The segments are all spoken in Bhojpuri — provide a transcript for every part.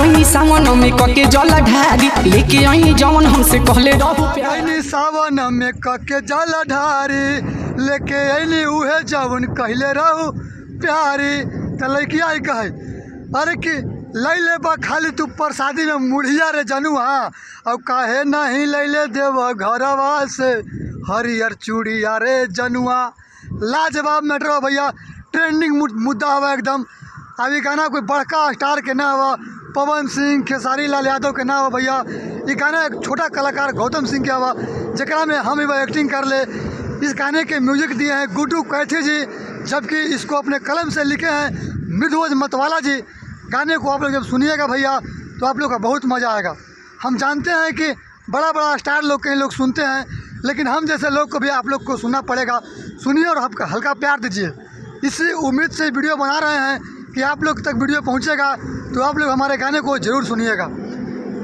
आई सावन में कके जल ढारी लेके आई जवन हमसे कहले रहू प्यारी सावन में कके जल ढारी लेके आई उहे जवन कहले रहू प्यारी त लड़की आई कहे अरे कि लैले बा खाली तू प्रसादी में मुढ़िया रे जनुआ अब काहे नहीं लैले देव घरवा से हरियर चूड़िया रे जनुआ। लाजवाब मैटर हो भैया, ट्रेंडिंग मुद्दा हुआ एकदम। अभी गाना कोई बड़का स्टार के ना हुआ, पवन सिंह खेसारी लाल यादव के ना हुआ भैया, ये गाना एक छोटा कलाकार गौतम सिंह के हुआ जरा में हम एक्टिंग कर ले। इस गाने के म्यूजिक दिए हैं गुड्डू कैथी जी, जबकि इसको अपने कलम से लिखे हैं मृदुज मतवाला जी। गाने को आप लोग जब सुनिएगा भैया तो आप लोग का बहुत मज़ा आएगा। हम जानते हैं कि बड़ा बड़ा स्टार लोग कई लोग सुनते हैं, लेकिन हम जैसे लोग को भी आप लोग को सुनना पड़ेगा। सुनिए और आपका हल्का प्यार दीजिए। इसी उम्मीद से वीडियो बना रहे हैं कि आप लोग तक वीडियो पहुंचेगा, तो आप लोग हमारे गाने को ज़रूर सुनिएगा।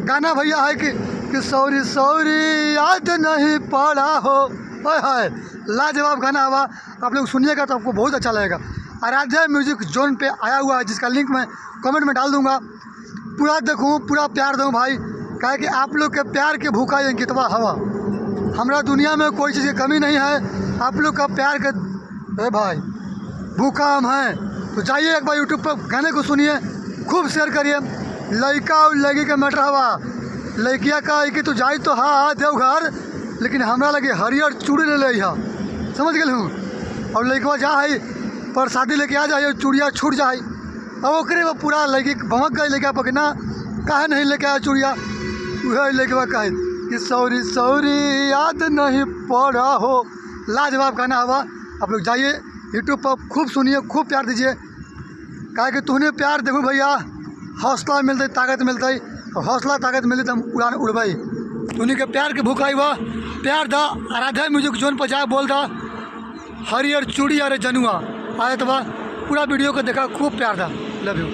गाना भैया है कि सौरी सौरी याद नहीं पड़ा हो, हाय लाजवाब गाना हुआ। आप लोग सुनिएगा तो आपको बहुत अच्छा लगेगा। आराध्या म्यूजिक जोन पे आया हुआ है, जिसका लिंक मैं कमेंट में डाल दूंगा। पूरा देखूँ, पूरा प्यार दूँ भाई, कहे कि आप लोग के प्यार के भूखा ये कितवा हवा। हमारा दुनिया में कोई चीज़ की कमी नहीं है, आप लोग का प्यार के भाई भूखा हम हैं। तो जाइए एक बार यूट्यूब पर गाने को सुनिए, खूब शेयर करिए। लड़का और लड़की का मैटर हवा, लड़किया का कि तू जाई तो हाँ देवघर, लेकिन हमरा लगे हरियर चूड़ी ले लिया, समझ गए हूँ। और लड़कवा जा है पर शादी लेके आ जाए, चूड़िया छूट जाए। अब ओकरे में पूरा लड़की भमक गई, लड़का पकना काहे नहीं लेके आया चूड़िया। वह लड़कवा कहे कि सौरी सौरी याद नहीं पड़ा हो। लाजवाब गाना हुआ। आप लोग जाइए यूट्यूब पर, खूब सुनिए, खूब प्यार दीजिए। कहे कि तूने प्यार देखो भैया, हौसला मिलता, ताकत मिलता, और हौसला ताकत मिलती तो हम उड़ान उड़बाई। उन्हीं के प्यार के भूखा हुआ, प्यार दा। आराध्या म्यूजिक जोन पर जाए बोल दा हरियर चूड़ी अरे जनुआ आए तो पूरा वीडियो को देखा, खूब प्यार था। Love you.